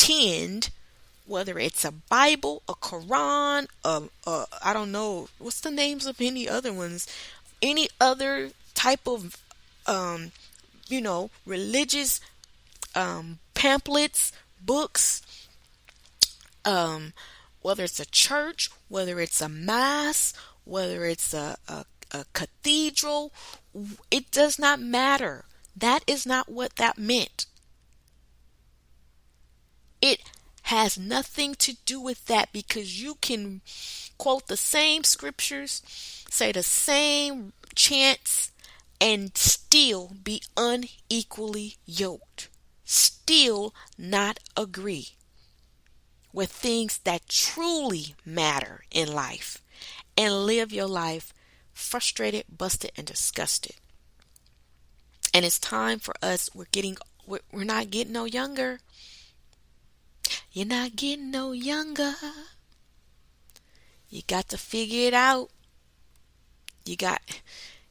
pretend, whether it's a Bible, a Quran, I don't know, what's the names of any other ones, any other type of, religious pamphlets, books, whether it's a church, whether it's a mass, whether it's a cathedral, it does not matter. That is not what that meant. It has nothing to do with that, because you can quote the same scriptures, say the same chants, and still be unequally yoked. Still not agree with things that truly matter in life, and live your life frustrated, busted, and disgusted. And it's time for us. We're not getting no younger. You're not getting no younger. You got to figure it out.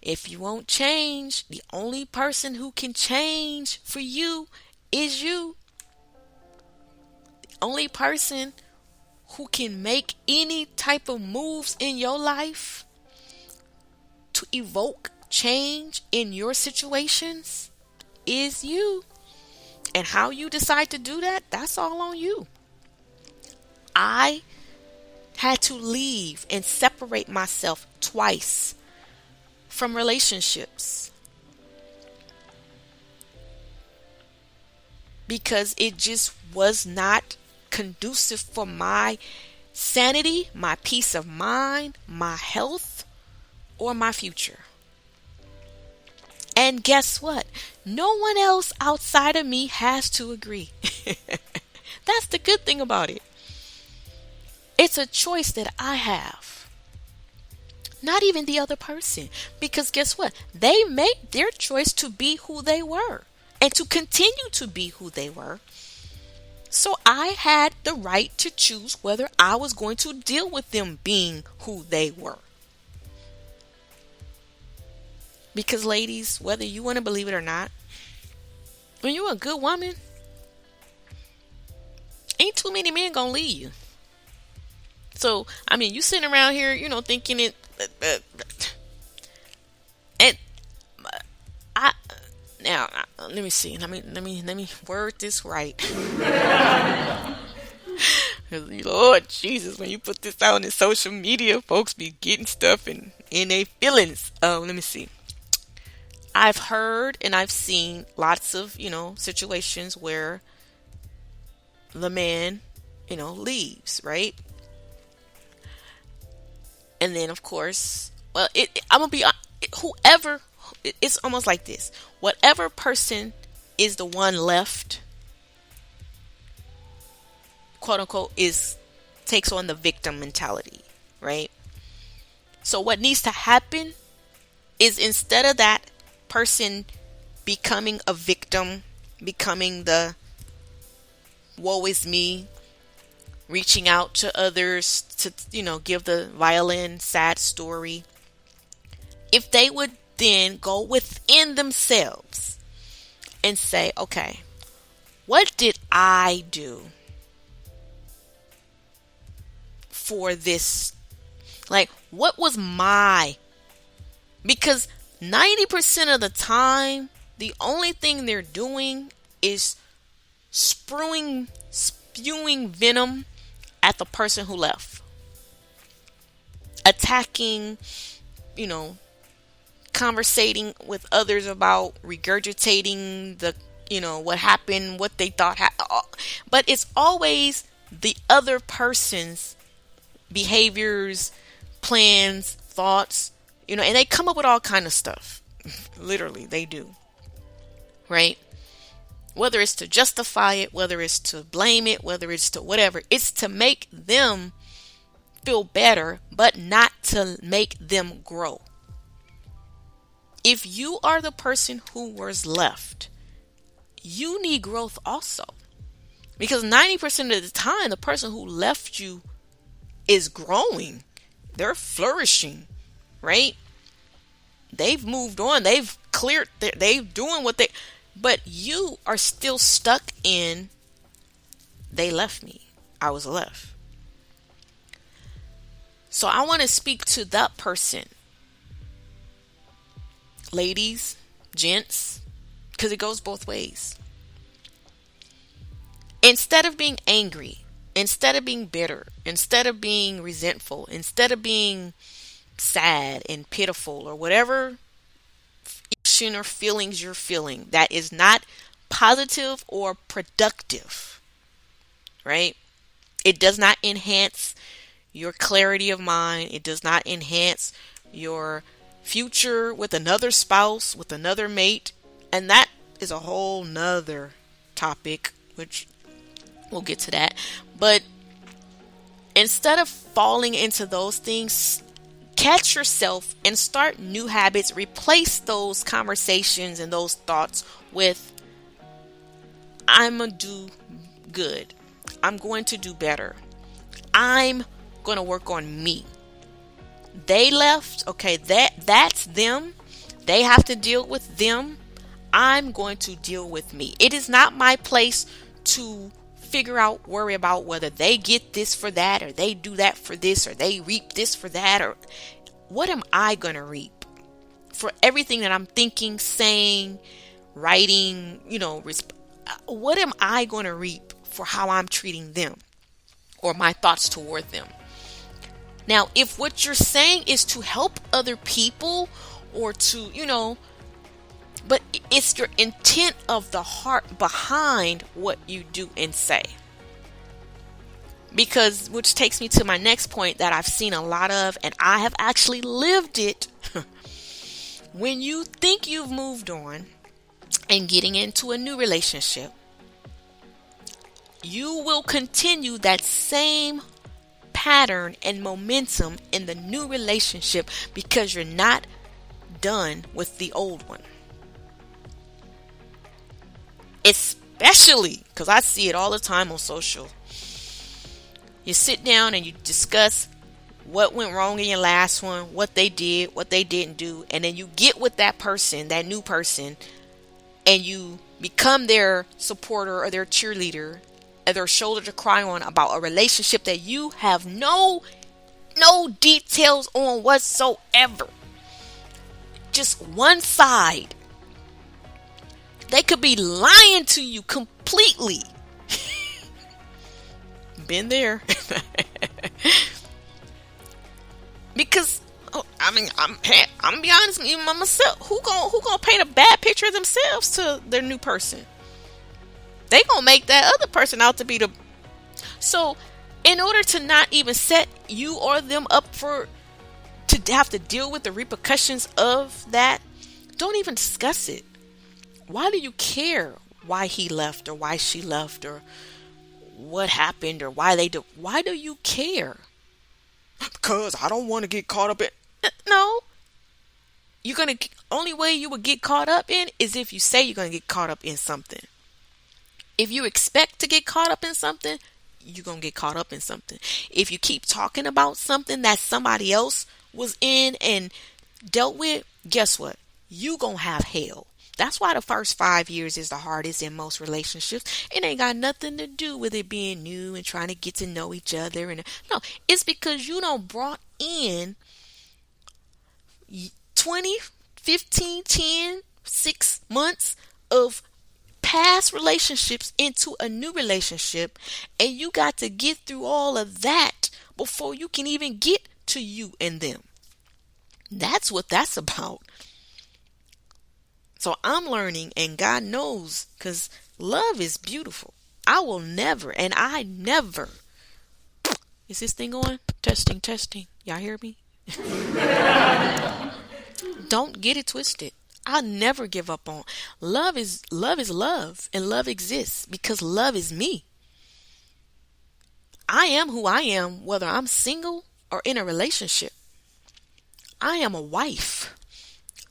If you won't change, the only person who can change for you is you. The only person who can make any type of moves in your life to evoke change in your situations is you. And how you decide to do that, that's all on you. I had to leave and separate myself twice from relationships because it just was not conducive for my sanity, my peace of mind, my health, or my future. And guess what? No one else outside of me has to agree. That's the good thing about it. It's a choice that I have. Not even the other person. Because guess what? They made their choice to be who they were and to continue to be who they were. So I had the right to choose whether I was going to deal with them being who they were. Because ladies, whether you want to believe it or not, when you're a good woman, ain't too many men gonna leave you. So, you sitting around here, thinking it, and let me see, let me word this right. Lord Jesus, when you put this out on social media, folks be getting stuff in their feelings. Let me see. I've heard and I've seen lots of, situations where the man, leaves, right? And then, of course, well, I'm going to be, whoever, it's almost like this. Whatever person is the one left, quote unquote, takes on the victim mentality, right? So what needs to happen is, instead of that person becoming a victim, becoming the woe is me, reaching out to others to, give the violin, sad story, if they would then go within themselves and say, okay, what did I do for this? Like, what was because 90% of the time, the only thing they're doing is spewing venom at the person who left. Attacking, conversating with others about regurgitating the, what happened, what they thought but it's always the other person's behaviors, plans, thoughts, and they come up with all kind of stuff. Literally, they do. Right? Whether it's to justify it, whether it's to blame it, whether it's to whatever, it's to make them feel better, but not to make them grow. If you are the person who was left, you need growth also. Because 90% of the time, the person who left you is growing. They're flourishing, right? They've moved on. They've cleared. They're doing what they... But you are still stuck in they left me. I was left. So I want to speak to that person. Ladies, gents, because it goes both ways. Instead of being angry, instead of being bitter, instead of being resentful, instead of being sad and pitiful or whatever emotion or feelings you're feeling that is not positive or productive, right? It does not enhance your clarity of mind. It does not enhance your future with another spouse, with another mate. And that is a whole nother topic, which we'll get to that. But instead of falling into those things, catch yourself and start new habits. Replace those conversations and those thoughts with, I'm going to do good. I'm going to do better. I'm going to work on me. They left. Okay, that's them. They have to deal with them. I'm going to deal with me. It is not my place to worry about whether they get this for that, or they do that for this, or they reap this for that, or what am I going to reap for everything that I'm thinking, saying, writing, what am I going to reap for how I'm treating them or my thoughts toward them? Now, if what you're saying is to help other people or to, but it's your intent of the heart behind what you do and say. Because, which takes me to my next point that I've seen a lot of, and I have actually lived it. When you think you've moved on and getting into a new relationship, you will continue that same pattern and momentum in the new relationship because you're not done with the old one. Especially because I see it all the time on social. You sit down and you discuss what went wrong in your last one, what they did, what they didn't do, and then you get with that person, that new person, and you become their supporter or their cheerleader or their shoulder to cry on about a relationship that you have no details on whatsoever. Just one side. They could be lying to you completely. Been there. Because I'm be honest with you, myself. Who gonna paint a bad picture of themselves to their new person? They gonna make that other person out to be the. So, in order to not even set you or them up to have to deal with the repercussions of that, don't even discuss it. Why do you care why he left or why she left or what happened or why do you care? Because I don't want to get caught up in. No. Only way you would get caught up in is if you say you're going to get caught up in something. If you expect to get caught up in something, you're going to get caught up in something. If you keep talking about something that somebody else was in and dealt with, guess what? You going to have hell. That's why the first 5 years is the hardest in most relationships. It ain't got nothing to do with it being new and trying to get to know each other. No, it's because you done brought in 20, 15, 10, 6 months of past relationships into a new relationship, and you got to get through all of that before you can even get to you and them. That's what that's about. So I'm learning, and God knows, because love is beautiful. I will never, and I never. Is this thing on? Testing. Y'all hear me? Don't get it twisted. I'll never give up on. Love is love, and love exists because love is me. I am who I am, whether I'm single or in a relationship. I am a wife.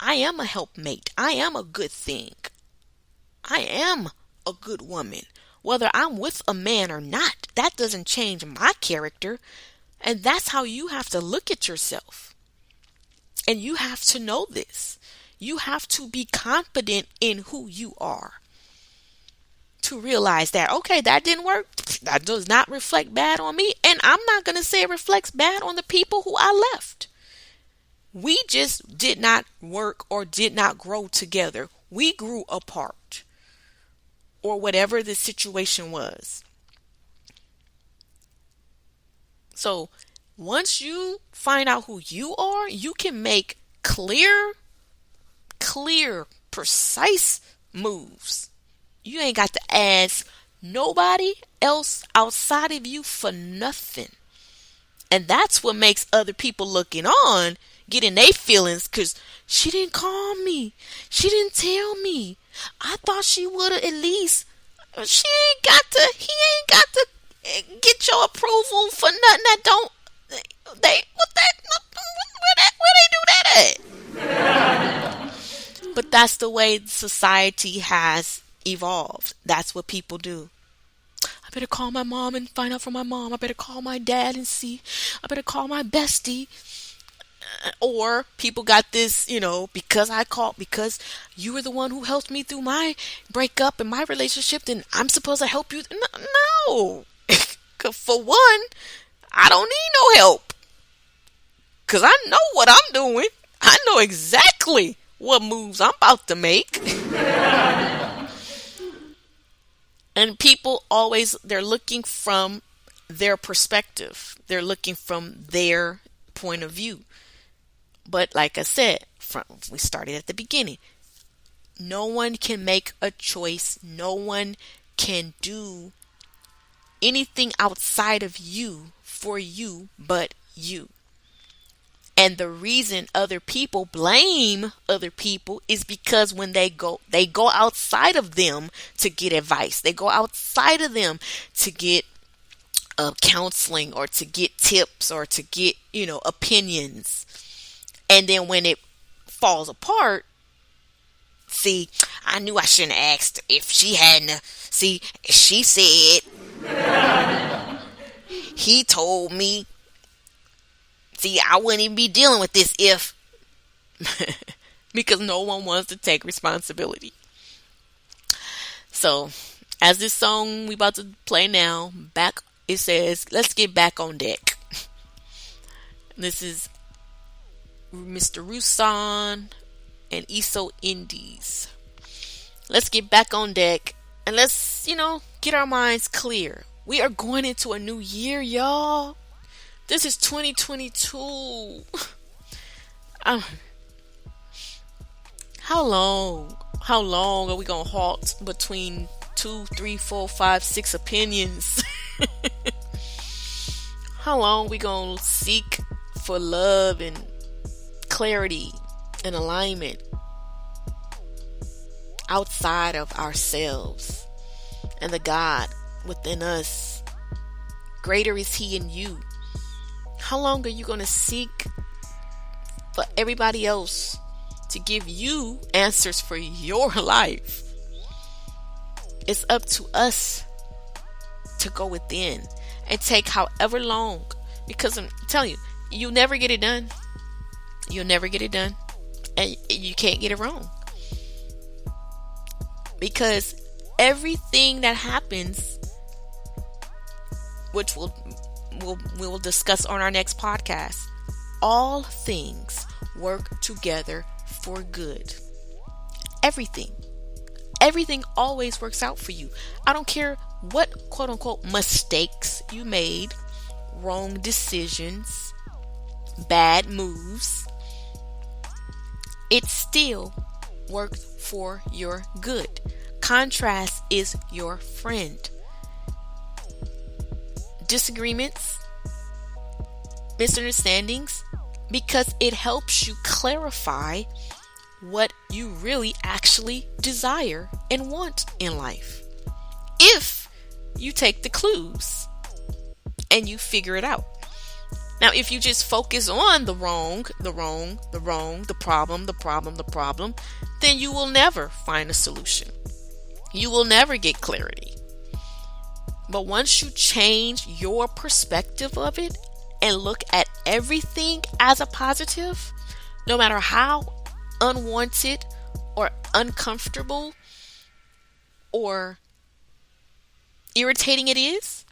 I am a helpmate. I am a good thing. I am a good woman. Whether I'm with a man or not, that doesn't change my character. And that's how you have to look at yourself. And you have to know this. You have to be confident in who you are. to realize that, okay, that didn't work. That does not reflect bad on me. And I'm not going to say it reflects bad on the people who I left. We just did not work or did not grow together. We grew apart, or whatever the situation was. So once you find out who you are, you can make clear, precise moves. You ain't got to ask nobody else outside of you for nothing. And that's what makes other people looking on getting their feelings, because she didn't call me. She didn't tell me. I thought she would have at least. He ain't got to get your approval for nothing that don't. Where they do that at? But that's the way society has evolved. That's what people do. I better call my mom and find out from my mom. I better call my dad and see. I better call my bestie. Or people got this, because you were the one who helped me through my breakup and my relationship, then I'm supposed to help you. No. For one, I don't need no help. Because I know what I'm doing. I know exactly what moves I'm about to make. And people always, they're looking from their perspective. They're looking from their point of view. But like I said, we started at the beginning. No one can make a choice. No one can do anything outside of you for you but you. And the reason other people blame other people is because when they go outside of them to get advice. They go outside of them to get counseling, or to get tips, or to get, opinions. And then when it falls apart, see, I knew I shouldn't have asked if she hadn't. See, she said, he told me. See, I wouldn't even be dealing with this if, because no one wants to take responsibility. So, as this song we about to play now, it says, let's get back on deck. This is Mr. Rusan and Iso Indies. Let's get back on deck and let's, get our minds clear. We are going into a new year, y'all. This is 2022. How long are we going to halt between 2, 3, 4, 5, 6 opinions? How long are we going to seek for love and clarity and alignment outside of ourselves and the God within us? Greater is He in you. How long are you going to seek for everybody else to give you answers for your life? It's up to us to go within and take however long, because I'm telling you, you'll never get it done. You'll never get it done, and you can't get it wrong, because everything that happens, which we will discuss on our next podcast, all things work together for good. Everything always works out for you. I don't care what quote unquote mistakes you made, wrong decisions, bad moves, it still worked for your good. Contrast is your friend. Disagreements, misunderstandings, because it helps you clarify what you really actually desire and want in life. If you take the clues and you figure it out. Now, if you just focus on the problem, then you will never find a solution. You will never get clarity. But once you change your perspective of it and look at everything as a positive, no matter how unwanted or uncomfortable or irritating it is?